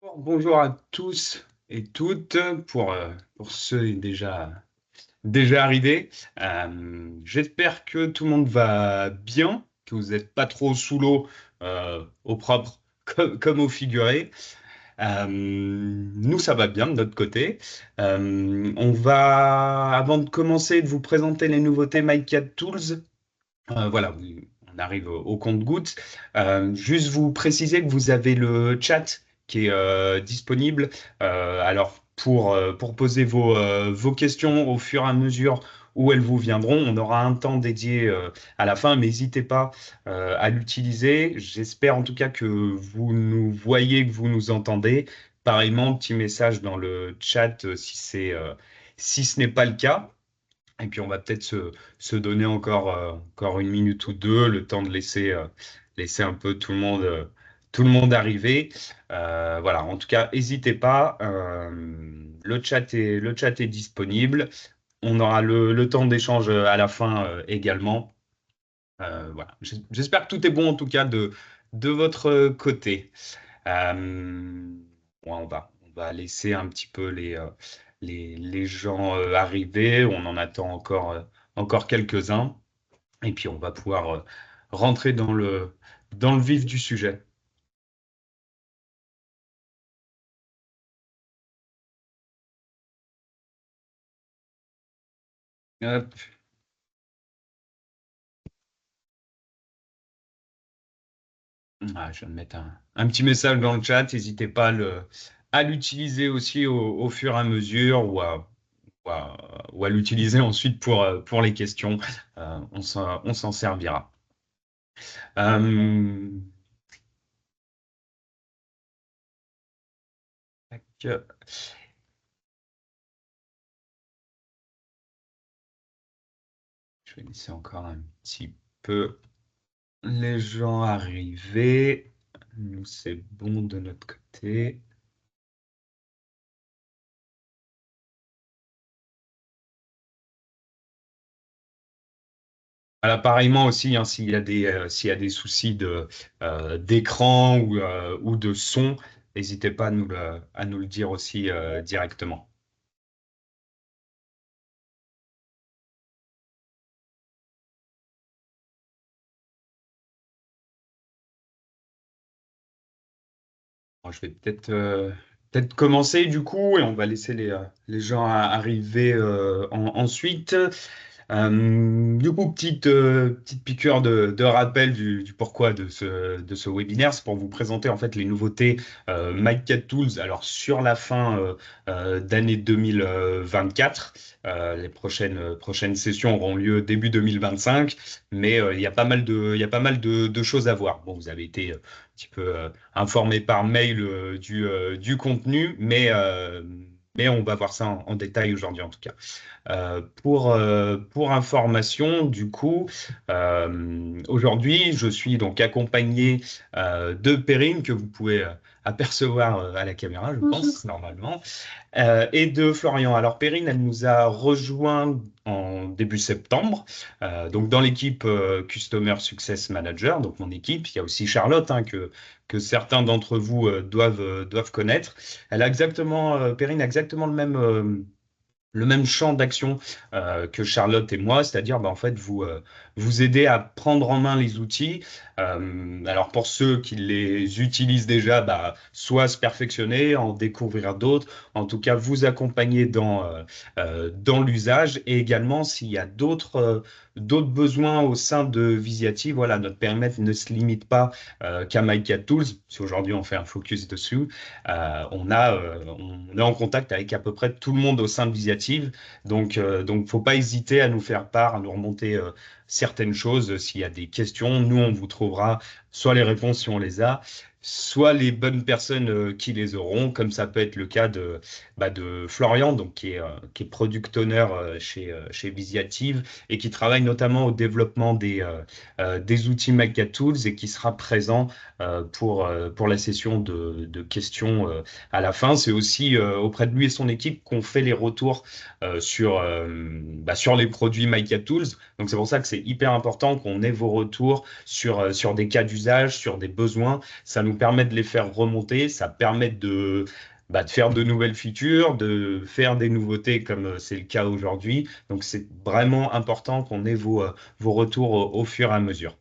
Bonjour à tous et toutes pour ceux déjà arrivés. J'espère que tout le monde va bien, que vous n'êtes pas trop sous l'eau au propre comme au figuré. Nous, ça va bien de notre côté. Avant de commencer, de vous présenter les nouveautés MyCat Tools. Voilà, on arrive au compte-gouttes. Juste vous préciser que vous avez le chat qui est disponible. Alors, pour poser vos questions au fur et à mesure où elles vous viendront, on aura un temps dédié à la fin, mais n'hésitez pas à l'utiliser. J'espère en tout cas que vous nous voyez, que vous nous entendez. Pareillement, petit message dans le chat si ce n'est pas le cas. Et puis on va peut-être se donner encore une minute ou deux, le temps de laisser un peu tout le monde arriver. Voilà, en tout cas, n'hésitez pas. Le chat est disponible. On aura le temps d'échange à la fin également. Voilà. J'espère que tout est bon en tout cas de votre côté. Euh, ouais, on va laisser un petit peu les gens arriver. On en attend encore quelques-uns. Et puis, on va pouvoir rentrer dans le vif du sujet. Hop. Ah, je viens de mettre un petit message dans le chat. N'hésitez pas à l'utiliser aussi au fur et à mesure ou à l'utiliser ensuite pour les questions. On s'en servira. Euh, tac. Je vais laisser encore un petit peu les gens arriver. Nous, c'est bon de notre côté. Voilà, pareillement aussi, hein, s'il y a des soucis d'écran ou de son, n'hésitez pas à nous le dire aussi directement. Bon, je vais peut-être commencer du coup et on va laisser les gens arriver ensuite. Du coup, petite piqûre de rappel du pourquoi de ce webinaire, c'est pour vous présenter en fait les nouveautés MyCat Tools. Alors sur la fin d'année 2024, les prochaines sessions auront lieu début 2025, mais il y a pas mal de choses à voir. Bon, vous avez été un petit peu informé par mail du contenu, mais on va voir ça en détail aujourd'hui en tout cas. Pour information, du coup, aujourd'hui, je suis donc accompagné de Perrine, que vous pouvez apercevoir à la caméra, je pense, normalement, et de Florian. Alors, Perrine, elle nous a rejoint en début septembre, donc dans l'équipe Customer Success Manager, donc mon équipe. Il y a aussi Charlotte, hein, que certains d'entre vous doivent connaître. Perrine a exactement le même champ d'action que Charlotte et moi, c'est-à-dire en fait vous aider à prendre en main les outils. Alors pour ceux qui les utilisent déjà, soit se perfectionner, en découvrir d'autres, en tout cas vous accompagner dans l'usage et également s'il y a d'autres besoins au sein de Visiati. Voilà, notre périmètre ne se limite pas qu'à MyCat Tools. Si aujourd'hui on fait un focus dessus, on est en contact avec à peu près tout le monde au sein de Visiative. Donc, faut pas hésiter à nous faire part, à nous remonter certaines choses. S'il y a des questions, nous, on vous trouvera soit les réponses si on les a, soit les bonnes personnes qui les auront, comme ça peut être le cas de Florian, donc, qui est product owner chez Visiative et qui travaille notamment au développement des outils Maca Tools et qui sera présent pour la session de questions à la fin. C'est aussi auprès de lui et son équipe qu'on fait les retours sur les produits Maca Tools. Donc c'est pour ça que c'est hyper important qu'on ait vos retours sur des cas d'usage usages, sur des besoins. Ça nous permet de les faire remonter, ça permet de faire de nouvelles features, de faire des nouveautés comme c'est le cas aujourd'hui. Donc, c'est vraiment important qu'on ait vos retours au fur et à mesure.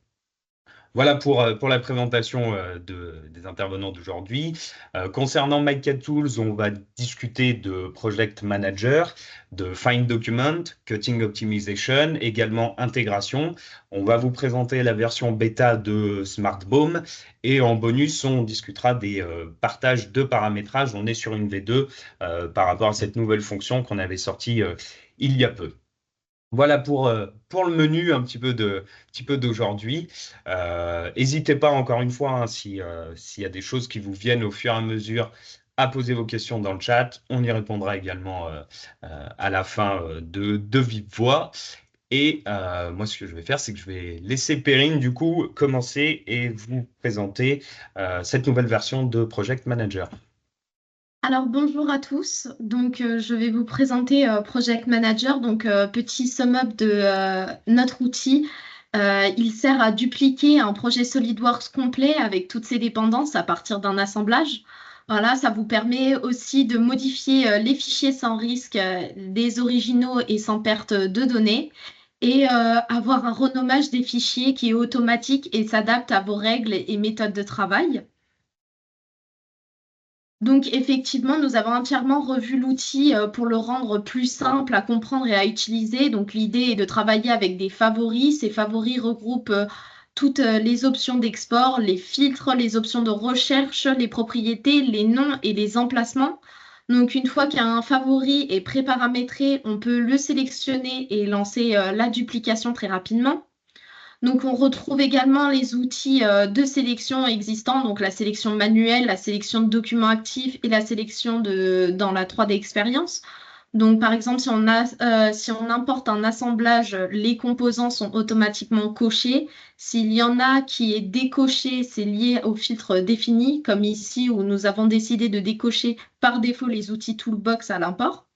Voilà pour la présentation des intervenants d'aujourd'hui. Concernant Mica Tools, on va discuter de Project Manager, de Find Document, Cutting Optimization, également intégration. On va vous présenter la version bêta de SmartBoom et en bonus, on discutera des partages de paramétrage. On est sur une V2 par rapport à cette nouvelle fonction qu'on avait sortie il y a peu. Voilà pour le menu un petit peu d'aujourd'hui. N'hésitez pas encore une fois, hein, s'il y a des choses qui vous viennent au fur et à mesure, à poser vos questions dans le chat. On y répondra également à la fin de vive voix. Et moi, ce que je vais faire, c'est que je vais laisser Perrine, du coup, commencer et vous présenter cette nouvelle version de Project Manager. Alors bonjour à tous, donc je vais vous présenter Project Manager, donc petit sum-up de notre outil. Il sert à dupliquer un projet SolidWorks complet avec toutes ses dépendances à partir d'un assemblage. Voilà, ça vous permet aussi de modifier les fichiers sans risque, des originaux et sans perte de données, et avoir un renommage des fichiers qui est automatique et s'adapte à vos règles et méthodes de travail. Donc effectivement, nous avons entièrement revu l'outil pour le rendre plus simple à comprendre et à utiliser. Donc l'idée est de travailler avec des favoris. Ces favoris regroupent toutes les options d'export, les filtres, les options de recherche, les propriétés, les noms et les emplacements. Donc une fois qu'un favori est préparamétré, on peut le sélectionner et lancer la duplication très rapidement. Donc, on retrouve également les outils de sélection existants, donc la sélection manuelle, la sélection de documents actifs et la sélection dans la 3D Experience. Donc, par exemple, si on importe un assemblage, les composants sont automatiquement cochés. S'il y en a qui est décoché, c'est lié au filtre défini, comme ici où nous avons décidé de décocher par défaut les outils Toolbox à l'import.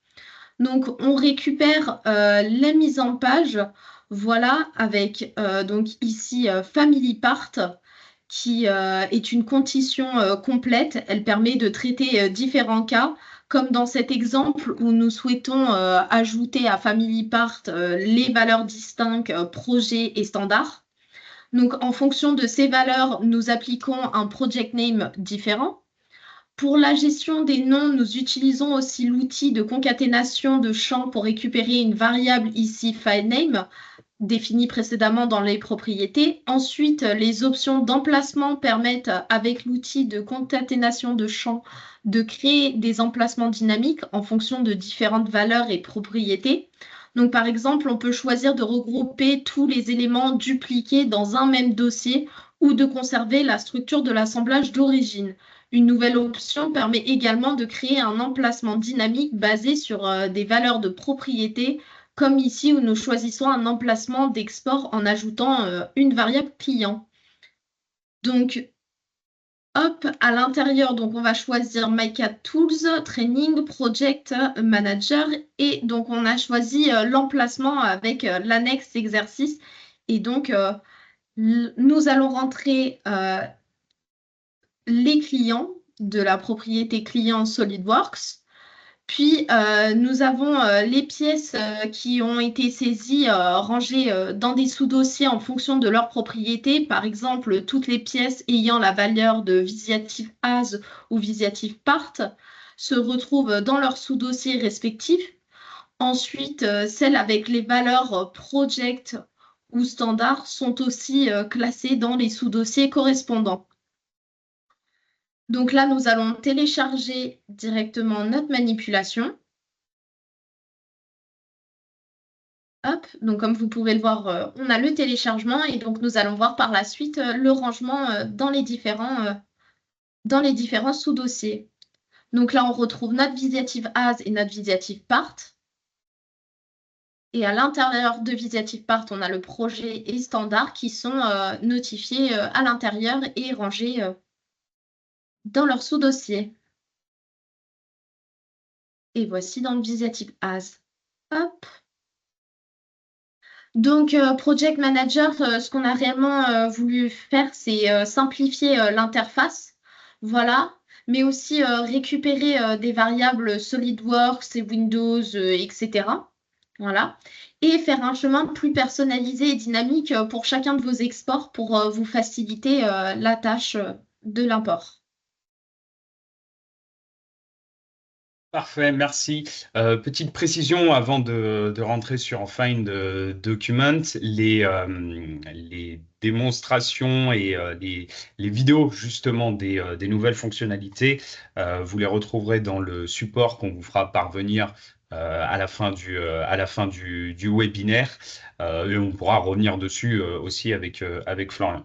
Donc, on récupère la mise en page, voilà, avec donc ici Family Part, qui est une condition complète. Elle permet de traiter différents cas, comme dans cet exemple où nous souhaitons ajouter à Family Part les valeurs distinctes, projet et standard. Donc, en fonction de ces valeurs, nous appliquons un project name différent. Pour la gestion des noms, nous utilisons aussi l'outil de concaténation de champs pour récupérer une variable ici filename définie précédemment dans les propriétés. Ensuite, les options d'emplacement permettent, avec l'outil de concaténation de champs, de créer des emplacements dynamiques en fonction de différentes valeurs et propriétés. Donc, par exemple, on peut choisir de regrouper tous les éléments dupliqués dans un même dossier ou de conserver la structure de l'assemblage d'origine. Une nouvelle option permet également de créer un emplacement dynamique basé sur des valeurs de propriété, comme ici où nous choisissons un emplacement d'export en ajoutant une variable client. Donc, hop, à l'intérieur, donc on va choisir Mica Tools, Training, Project Manager, et donc on a choisi l'emplacement avec l'annexe exercice. Et donc, nous allons rentrer les clients de la propriété client SolidWorks. Puis, nous avons les pièces qui ont été saisies, rangées dans des sous-dossiers en fonction de leur propriété. Par exemple, toutes les pièces ayant la valeur de Visiative As ou Visiative Part se retrouvent dans leurs sous-dossiers respectifs. Ensuite, celles avec les valeurs Project ou Standard sont aussi classées dans les sous-dossiers correspondants. Donc là, nous allons télécharger directement notre manipulation. Hop, donc comme vous pouvez le voir, on a le téléchargement et donc nous allons voir par la suite le rangement dans les différents sous-dossiers. Donc là, on retrouve notre Visiative As et notre Visiative Part. Et à l'intérieur de Visiative Part, on a le projet et standard qui sont notifiés à l'intérieur et rangés dans leur sous-dossier. Et voici dans le Visiative As. Hop. Donc, Project Manager, ce qu'on a réellement voulu faire, c'est simplifier l'interface, voilà, mais aussi récupérer des variables SolidWorks et Windows, etc. Voilà, et faire un chemin plus personnalisé et dynamique pour chacun de vos exports pour vous faciliter la tâche de l'import. Parfait, merci. Petite précision avant de rentrer sur Find Document, les démonstrations et les vidéos justement des nouvelles fonctionnalités, vous les retrouverez dans le support qu'on vous fera parvenir à la fin du webinaire, et on pourra revenir dessus aussi avec Florian.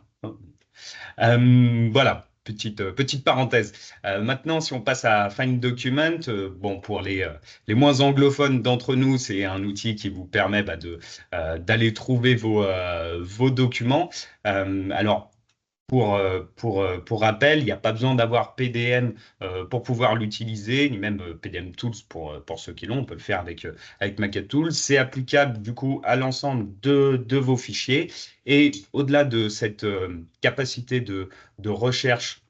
Voilà, petite parenthèse. Maintenant, si on passe à Find Document, bon, pour les moins anglophones d'entre nous, c'est un outil qui vous permet d'aller trouver vos documents. Alors, pour rappel, il n'y a pas besoin d'avoir PDM pour pouvoir l'utiliser, ni même PDM Tools pour ceux qui l'ont. On peut le faire avec Maquette Tools. C'est applicable du coup à l'ensemble de vos fichiers. Et au-delà de cette capacité de recherche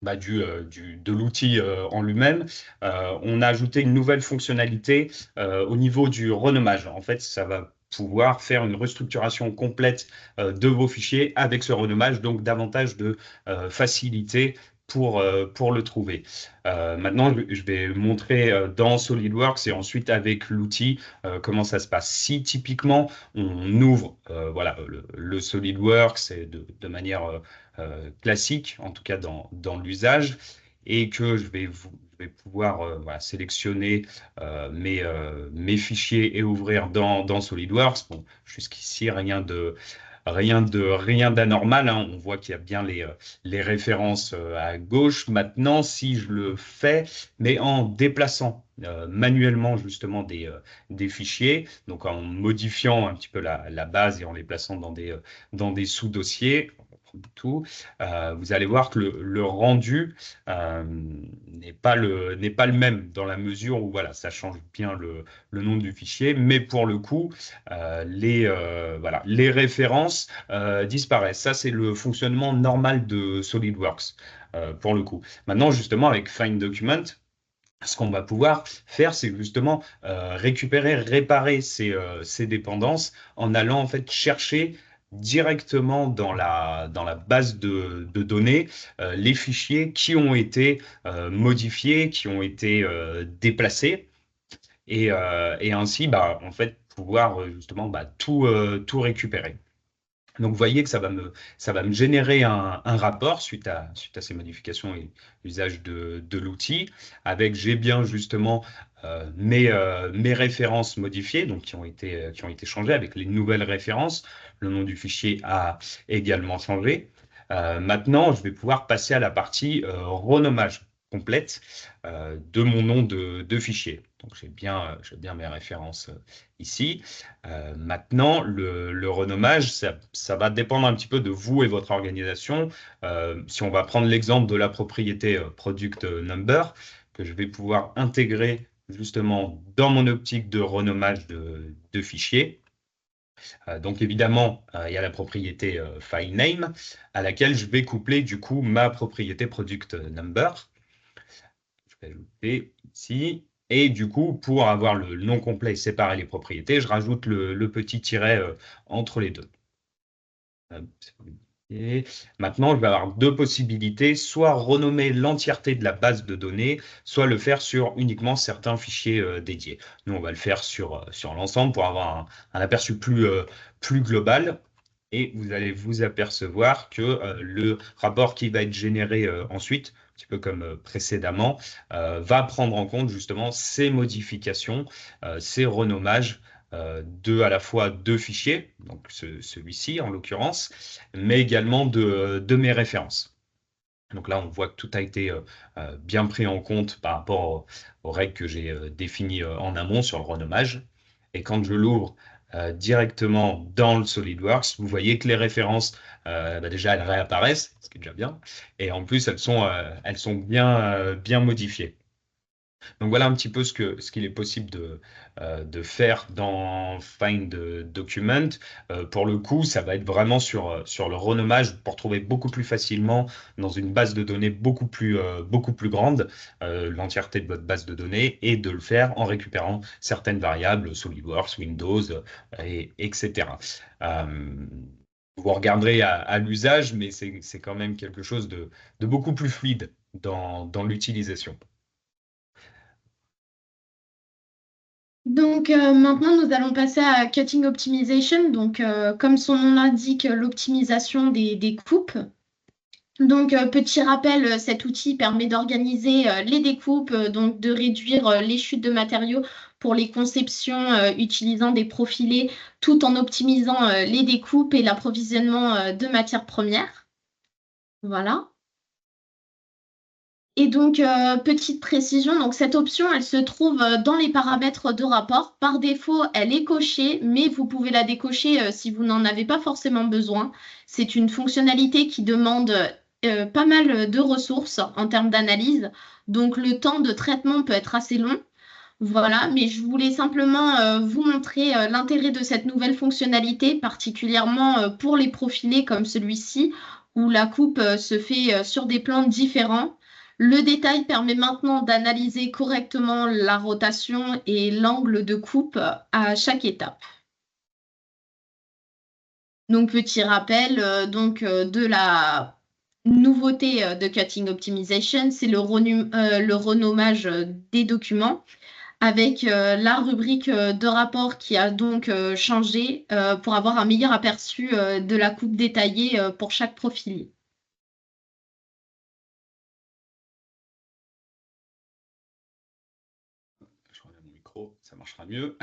de l'outil en lui-même, on a ajouté une nouvelle fonctionnalité au niveau du renommage. En fait, ça va pouvoir faire une restructuration complète de vos fichiers avec ce renommage, donc davantage de facilité pour le trouver. Maintenant, je vais montrer dans SolidWorks et ensuite avec l'outil comment ça se passe. Si typiquement on ouvre voilà, le SolidWorks et de manière classique, en tout cas dans l'usage, et que je vais pouvoir voilà, sélectionner mes fichiers et ouvrir dans SolidWorks. Bon, jusqu'ici, rien d'anormal, hein. On voit qu'il y a bien les références à gauche. Maintenant, si je le fais, mais en déplaçant manuellement justement des fichiers, donc en modifiant un petit peu la base et en les plaçant dans des sous-dossiers, tout, vous allez voir que le rendu n'est pas le même dans la mesure où voilà, ça change bien le nom du fichier, mais pour le coup, voilà, les références disparaissent. Ça, c'est le fonctionnement normal de SolidWorks pour le coup. Maintenant, justement, avec Find Document, ce qu'on va pouvoir faire, c'est justement récupérer, réparer ces dépendances en allant en fait chercher directement dans la base de données les fichiers qui ont été modifiés, qui ont été déplacés et ainsi en fait pouvoir justement tout récupérer. Donc, vous voyez que ça va me générer un rapport suite à ces modifications et l'usage de l'outil, avec j'ai bien justement mes références modifiées, donc qui ont été changées avec les nouvelles références. Le nom du fichier a également changé. Maintenant, je vais pouvoir passer à la partie renommage complète de mon nom de fichier. Donc, j'ai bien mes références ici. Maintenant, le renommage, ça va dépendre un petit peu de vous et votre organisation. Si on va prendre l'exemple de la propriété product number, que je vais pouvoir intégrer justement dans mon optique de renommage de fichiers. Donc évidemment, il y a la propriété file name à laquelle je vais coupler du coup ma propriété product number. Je vais ajouter ici. Et du coup, pour avoir le nom complet et séparer les propriétés, je rajoute le petit tiret entre les deux. Et maintenant, je vais avoir deux possibilités, soit renommer l'entièreté de la base de données, soit le faire sur uniquement certains fichiers dédiés. Nous, on va le faire sur l'ensemble pour avoir un aperçu plus global. Et vous allez vous apercevoir que le rapport qui va être généré ensuite, un petit peu comme précédemment, va prendre en compte justement ces modifications, ces renommages à la fois deux fichiers, donc celui-ci en l'occurrence, mais également de mes références. Donc là, on voit que tout a été bien pris en compte par rapport aux règles que j'ai définies en amont sur le renommage. Et quand je l'ouvre directement dans le SolidWorks, vous voyez que les références, déjà, elles réapparaissent, ce qui est déjà bien. Et en plus, elles sont bien modifiées. Donc voilà un petit peu ce qu'il est possible de faire dans Find Document. Pour le coup, ça va être vraiment sur le renommage pour trouver beaucoup plus facilement dans une base de données beaucoup plus grande l'entièreté de votre base de données et de le faire en récupérant certaines variables, SolidWorks, Windows, etc. Euh, vous regarderez à l'usage, mais c'est quand même quelque chose de beaucoup plus fluide dans l'utilisation. Donc maintenant, nous allons passer à Cutting Optimization. Donc, comme son nom l'indique, l'optimisation des coupes. Donc, petit rappel, cet outil permet d'organiser les découpes, donc de réduire les chutes de matériaux pour les conceptions utilisant des profilés, tout en optimisant les découpes et l'approvisionnement de matières premières. Voilà. Et donc, petite précision, donc cette option, elle se trouve dans les paramètres de rapport. Par défaut, elle est cochée, mais vous pouvez la décocher si vous n'en avez pas forcément besoin. C'est une fonctionnalité qui demande pas mal de ressources en termes d'analyse. Donc, le temps de traitement peut être assez long. Voilà, mais je voulais simplement vous montrer l'intérêt de cette nouvelle fonctionnalité, particulièrement pour les profilés comme celui-ci, où la coupe se fait sur des plans différents. Le détail permet maintenant d'analyser correctement la rotation et l'angle de coupe à chaque étape. Donc, petit rappel de la nouveauté de Cutting Optimization, c'est le renommage des documents avec la rubrique de rapport qui a donc changé pour avoir un meilleur aperçu de la coupe détaillée pour chaque profil. Je remets mon micro, ça marchera mieux.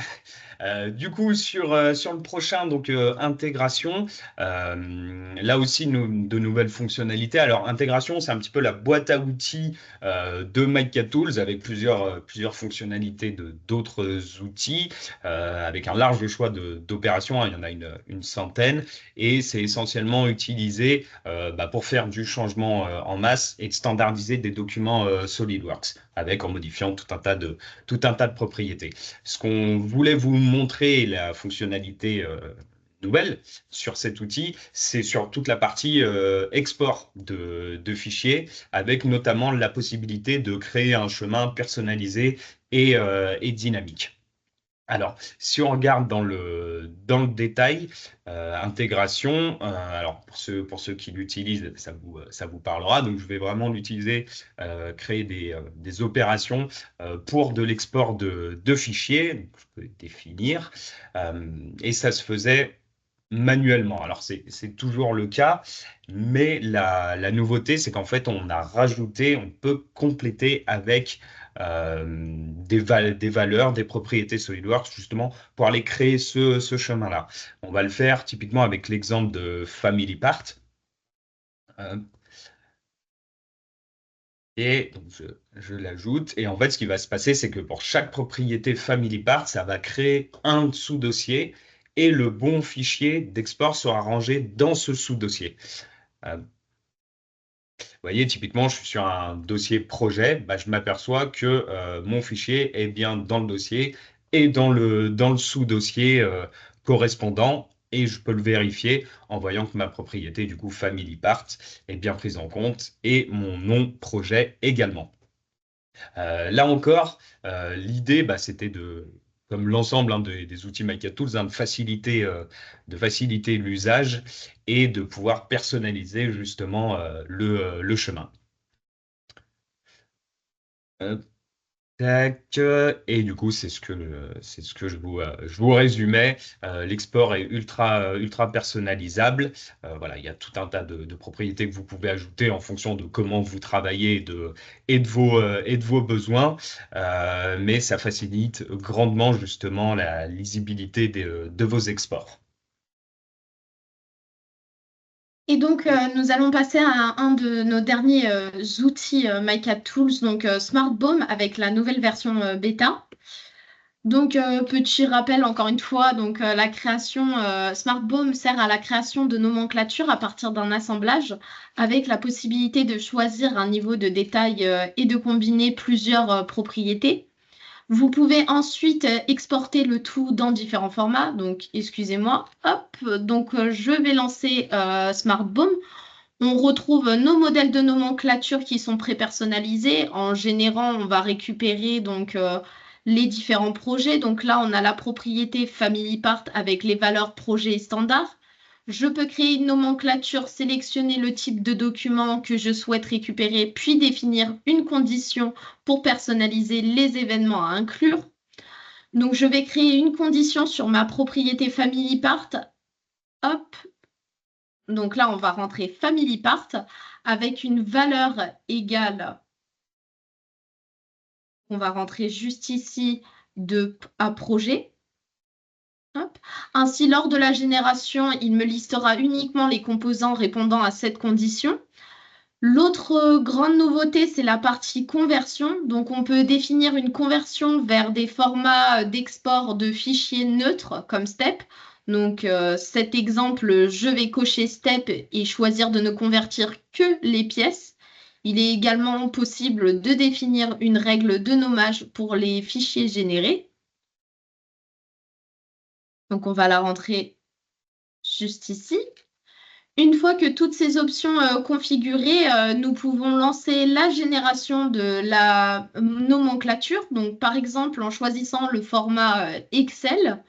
Du coup, sur le prochain, donc intégration, là aussi, de nouvelles fonctionnalités. Alors, intégration, c'est un petit peu la boîte à outils de MyCatTools avec plusieurs fonctionnalités de d'autres outils, avec un large choix d'opérations, hein. Il y en a une centaine, et c'est essentiellement utilisé pour faire du changement en masse et de standardiser des documents SolidWorks, avec en modifiant tout un tas de propriétés. Ce qu'on voulait vous montrer, la fonctionnalité nouvelle sur cet outil, c'est sur toute la partie export de fichiers, avec notamment la possibilité de créer un chemin personnalisé et dynamique. Alors, si on regarde dans le détail, intégration, alors pour ceux qui l'utilisent, ça vous parlera. Donc, je vais vraiment l'utiliser, créer des opérations pour de l'export de fichiers. Donc, je peux définir. Et ça se faisait manuellement. Alors, c'est toujours le cas, mais la nouveauté, c'est qu'en fait, on peut compléter avec des valeurs, des propriétés SolidWorks, justement, pour aller créer ce chemin-là. On va le faire typiquement avec l'exemple de Family Part. Euh, et donc, je l'ajoute. Et en fait, ce qui va se passer, c'est que pour chaque propriété Family Part, ça va créer un sous-dossier et le bon fichier d'export sera rangé dans ce sous-dossier. Vous voyez, typiquement, je suis sur un dossier projet, je m'aperçois que mon fichier est bien dans le dossier et dans le sous-dossier correspondant. Et je peux le vérifier en voyant que ma propriété, du coup, Family Part, est bien prise en compte et mon nom projet également. Là encore, l'idée, c'était comme l'ensemble des outils MyCatTools, hein, de faciliter l'usage et de pouvoir personnaliser justement le chemin. Euh, Tac, et du coup, c'est ce que je vous résumais. L'export est ultra personnalisable. Voilà, il y a tout un tas de propriétés que vous pouvez ajouter en fonction de comment vous travaillez et de vos besoins. Mais ça facilite grandement justement la lisibilité de vos exports. Et donc, nous allons passer à un de nos derniers outils MyCatTools, donc SmartBOM avec la nouvelle version bêta. Donc, petit rappel encore une fois, donc la création SmartBOM sert à la création de nomenclatures à partir d'un assemblage avec la possibilité de choisir un niveau de détail et de combiner plusieurs propriétés. Vous pouvez ensuite exporter le tout dans différents formats. Donc, excusez-moi, hop, donc je vais lancer SmartBOM. On retrouve nos modèles de nomenclature qui sont prépersonnalisés. En générant, on va récupérer donc les différents projets. Donc là, on a la propriété Family Part avec les valeurs projet standard. Je peux créer une nomenclature, sélectionner le type de document que je souhaite récupérer, puis définir une condition pour personnaliser les événements à inclure. Donc, je vais créer une condition sur ma propriété Family Part. Hop, donc là, on va rentrer Family Part avec une valeur égale. On va rentrer juste ici à projet. Hop. Ainsi, lors de la génération, il me listera uniquement les composants répondant à cette condition. L'autre grande nouveauté, c'est la partie conversion. Donc, on peut définir une conversion vers des formats d'export de fichiers neutres comme STEP. Donc, cet exemple, je vais cocher STEP et choisir de ne convertir que les pièces. Il est également possible de définir une règle de nommage pour les fichiers générés. Donc, on va la rentrer juste ici. Une fois que toutes ces options configurées, nous pouvons lancer la génération de la nomenclature. Donc, par exemple, en choisissant le format Excel.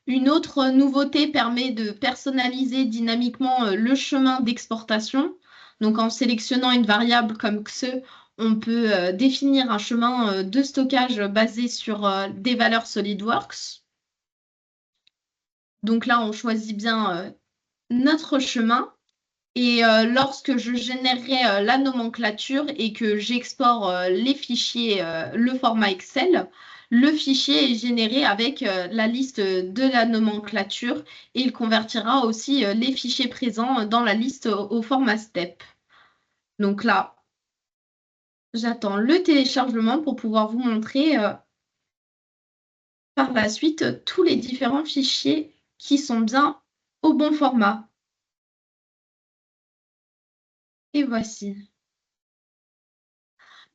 Une autre nouveauté permet de personnaliser dynamiquement le chemin d'exportation. Donc, en sélectionnant une variable comme XE, on peut définir un chemin de stockage basé sur des valeurs SolidWorks. Donc là, on choisit bien notre chemin. Et lorsque je générerai la nomenclature et que j'exporte les fichiers, le format Excel, le fichier est généré avec la liste de la nomenclature et il convertira aussi les fichiers présents dans la liste au format STEP. Donc là, j'attends le téléchargement pour pouvoir vous montrer par la suite tous les différents fichiers qui sont bien au bon format. Et voici.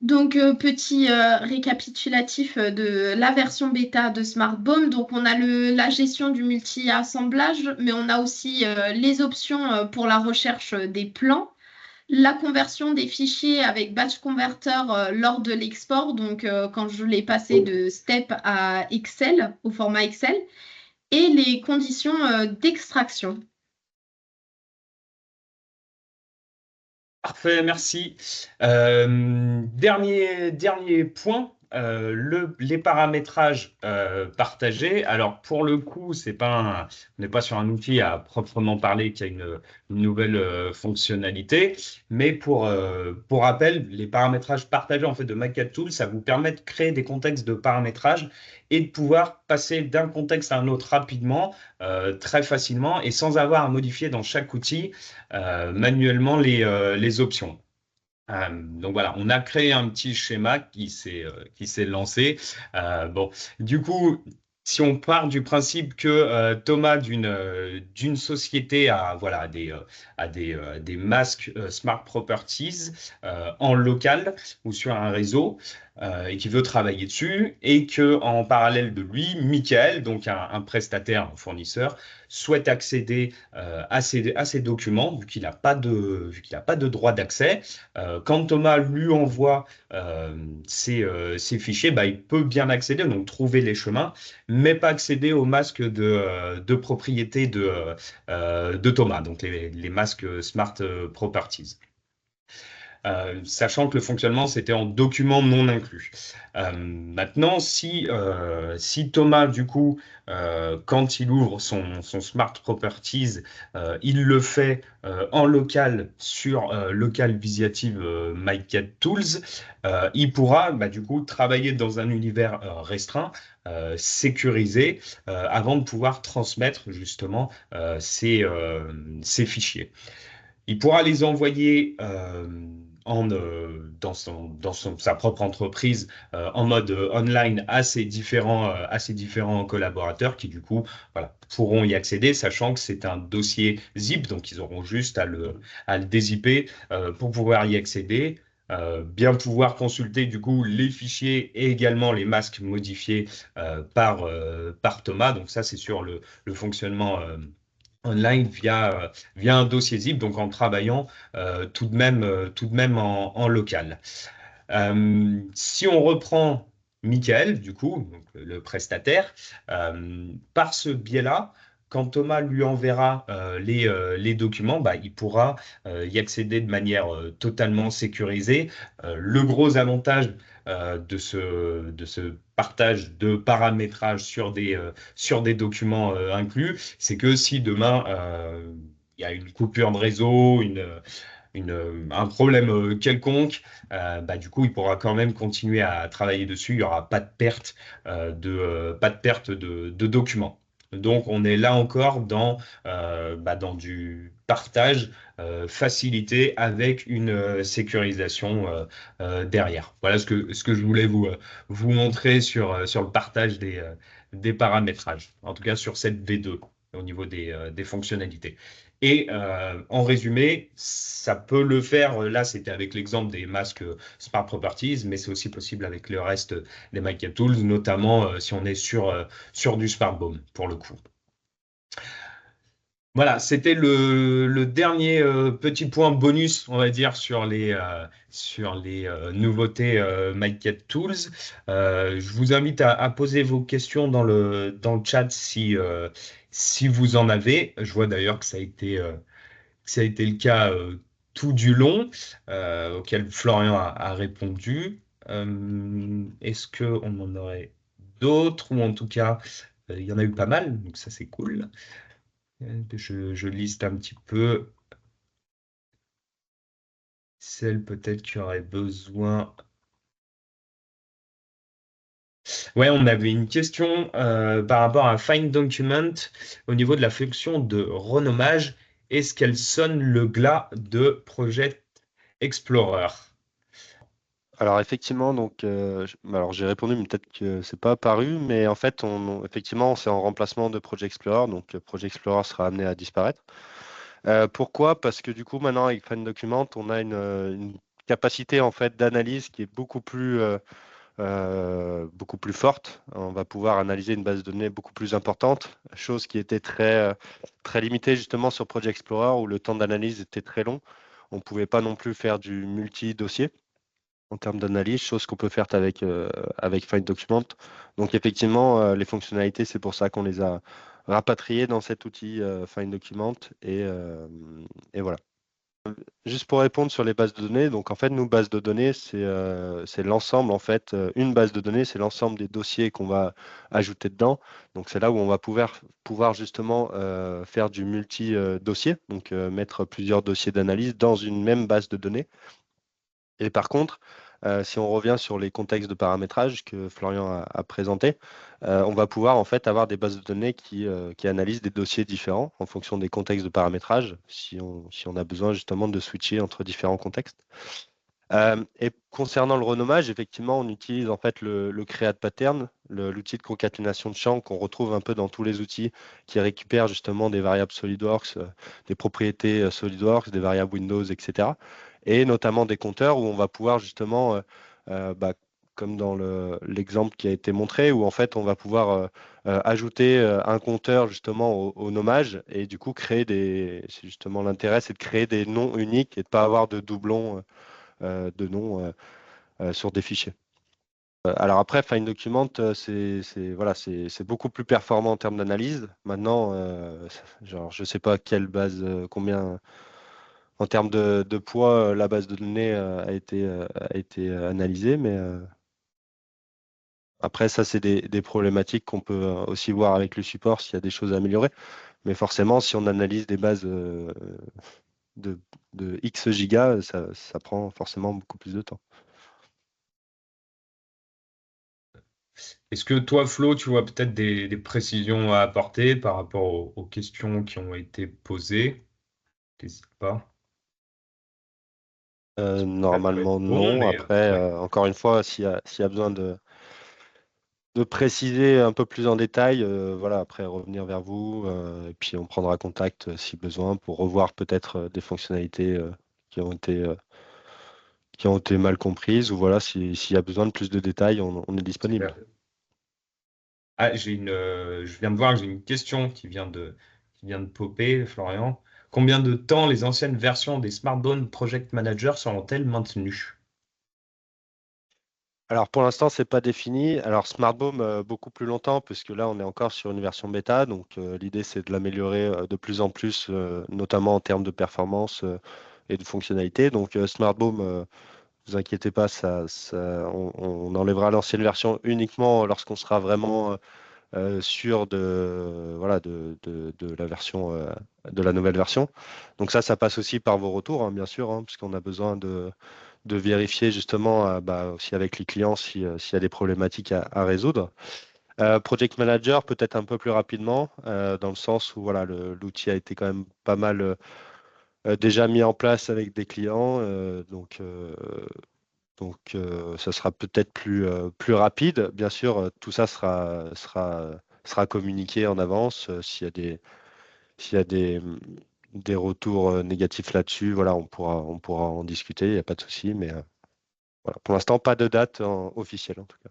Donc, petit récapitulatif de la version bêta de SmartBOM. Donc, on a la gestion du multi-assemblage, mais on a aussi les options pour la recherche des plans, la conversion des fichiers avec batch converter lors de l'export, donc quand je l'ai passé de STEP à Excel, au format Excel, et les conditions d'extraction. Parfait, merci. Dernier point, les paramétrages partagés. Alors pour le coup, on n'est pas sur un outil à proprement parler qui a une nouvelle fonctionnalité, mais pour rappel, les paramétrages partagés en fait de MyCatTool, ça vous permet de créer des contextes de paramétrage et de pouvoir passer d'un contexte à un autre rapidement, très facilement et sans avoir à modifier dans chaque outil manuellement les options. Donc voilà, on a créé un petit schéma qui s'est lancé. Bon, du coup, si on part du principe que Thomas d'une société a voilà des masques Smart Properties en local ou sur un réseau et qui veut travailler dessus et que en parallèle de lui, Michael, donc un prestataire, un fournisseur, souhaite accéder à ces documents vu qu'il n'a pas de droit d'accès. Quand Thomas lui envoie ces fichiers, bah, il peut bien accéder, donc trouver les chemins, mais pas accéder aux masques de propriété de Thomas, donc les masques Smart Properties. Sachant que le fonctionnement, c'était en document non inclus. Maintenant, si Thomas, du coup, quand il ouvre son Smart Properties, il le fait en local sur Local Visiative MyCatTools, il pourra, bah, du coup, travailler dans un univers restreint, sécurisé, avant de pouvoir transmettre justement ces fichiers. Il pourra les envoyer sa propre entreprise en mode online à ses différents collaborateurs qui, du coup, voilà, pourront y accéder, sachant que c'est un dossier zip, donc ils auront juste à le dézipper pour pouvoir y accéder. Bien pouvoir consulter du coup les fichiers et également les masques modifiés par Thomas. Donc ça, c'est sur le fonctionnement online via un dossier zip, donc en travaillant tout de même en local. Si on reprend Michael, du coup, donc le prestataire, par ce biais-là, quand Thomas lui enverra les documents, bah, il pourra y accéder de manière totalement sécurisée. Le gros avantage de ce partage de paramétrage sur des documents inclus, c'est que si demain il y a une coupure de réseau, un problème quelconque, bah, du coup, il pourra quand même continuer à travailler dessus. Il n'y aura pas de perte, pas de perte de documents. Donc, on est là encore dans du partage facilité avec une sécurisation derrière. Voilà ce que je voulais vous montrer sur le partage des paramétrages, en tout cas sur cette V2 au niveau des fonctionnalités. Et en résumé, ça peut le faire. Là, c'était avec l'exemple des masques Smart Properties, mais c'est aussi possible avec le reste des Michael Tools, notamment si on est sur du Smart Home pour le coup. Voilà, c'était le dernier petit point bonus, on va dire, sur les nouveautés Mightycat Tools. Je vous invite à poser vos questions dans le chat si vous en avez. Je vois d'ailleurs que ça a été le cas tout du long, auquel Florian a répondu. Est-ce qu'on en aurait d'autres, ou en tout cas, il y en a eu pas mal, donc ça c'est cool. Je liste un petit peu celles peut-être qui auraient besoin. Ouais, on avait une question par rapport à Find Document au niveau de la fonction de renommage. Est-ce qu'elle sonne le glas de Project Explorer? Alors effectivement, donc, alors j'ai répondu, mais peut-être que c'est pas apparu, mais en fait, effectivement, c'est en remplacement de Project Explorer, donc Project Explorer sera amené à disparaître. Pourquoi? Parce que du coup, maintenant avec Find Document, on a une capacité en fait d'analyse qui est beaucoup plus forte. On va pouvoir analyser une base de données beaucoup plus importante, chose qui était très limitée justement sur Project Explorer où le temps d'analyse était très long. On ne pouvait pas non plus faire du multi-dossier en termes d'analyse, chose qu'on peut faire avec Find Document. Donc effectivement, les fonctionnalités, c'est pour ça qu'on les a rapatriées dans cet outil Find Document et voilà. Juste pour répondre sur les bases de données, donc en fait, nous, base de données, c'est l'ensemble, en fait, une base de données, c'est l'ensemble des dossiers qu'on va ajouter dedans. Donc c'est là où on va pouvoir justement faire du multi-dossier, donc mettre plusieurs dossiers d'analyse dans une même base de données. Et par contre, si on revient sur les contextes de paramétrage que Florian a présenté, on va pouvoir en fait avoir des bases de données qui analysent des dossiers différents en fonction des contextes de paramétrage, si on a besoin justement de switcher entre différents contextes. Et concernant le renommage, effectivement, on utilise en fait le create pattern, l'outil de concaténation de champs qu'on retrouve un peu dans tous les outils qui récupèrent justement des variables SolidWorks, des propriétés SolidWorks, des variables Windows, etc. Et notamment des compteurs où on va pouvoir justement, bah, comme dans l'exemple qui a été montré, où en fait on va pouvoir ajouter un compteur justement au nommage et du coup créer c'est justement l'intérêt, c'est de créer des noms uniques et de ne pas avoir de doublons de noms sur des fichiers. Alors après, Find Document, voilà, c'est beaucoup plus performant en termes d'analyse. Maintenant, genre, je ne sais pas quelle base, combien, en termes de poids, la base de données a été analysée, mais après, ça, c'est des problématiques qu'on peut aussi voir avec le support s'il y a des choses à améliorer. Mais forcément, si on analyse des bases de, de X gigas, ça prend forcément beaucoup plus de temps. Est-ce que toi, Flo, tu vois peut-être des précisions à apporter par rapport aux questions qui ont été posées? N'hésite pas. Normalement, Bon, non. mais Après, ouais. encore une fois, s'il y a besoin de préciser un peu plus en détail, voilà, après revenir vers vous, et puis on prendra contact si besoin pour revoir peut-être des fonctionnalités qui ont été mal comprises, ou voilà, s'il y a besoin de plus de détails, on est disponible. Super. Ah, je viens de voir que j'ai une question qui vient de popper, Florian. Combien de temps les anciennes versions des Smartphone Project Manager seront-elles maintenues? Alors pour l'instant, c'est pas défini. Alors Smartboom, beaucoup plus longtemps, puisque là, on est encore sur une version bêta. Donc l'idée, c'est de l'améliorer de plus en plus, notamment en termes de performance et de fonctionnalité. Donc Smartboom, vous inquiétez pas, on enlèvera l'ancienne version uniquement lorsqu'on sera vraiment sûr voilà, de la version, de la nouvelle version. Donc ça passe aussi par vos retours, hein, bien sûr, hein, puisqu'on a besoin de vérifier justement bah, aussi avec les clients s'il y a des problématiques à résoudre. Project Manager, peut-être un peu plus rapidement, dans le sens où voilà, l'outil a été quand même pas mal déjà mis en place avec des clients. Ça sera peut-être plus rapide. Bien sûr, tout ça sera communiqué en avance. S'il y a des retours négatifs là-dessus, voilà, on pourra en discuter, il n'y a pas de souci. Mais voilà, pour l'instant, pas de date officielle en tout cas.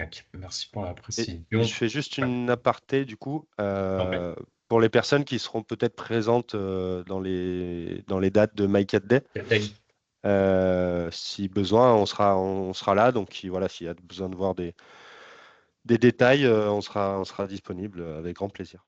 Ok, merci pour la Et je précision. fais juste Ouais, une aparté du coup, ouais. pour les personnes qui seront peut-être présentes dans les dates de My Cat Day. Si besoin, on sera là. Donc voilà, s'il y a besoin de voir des détails, on sera disponible avec grand plaisir.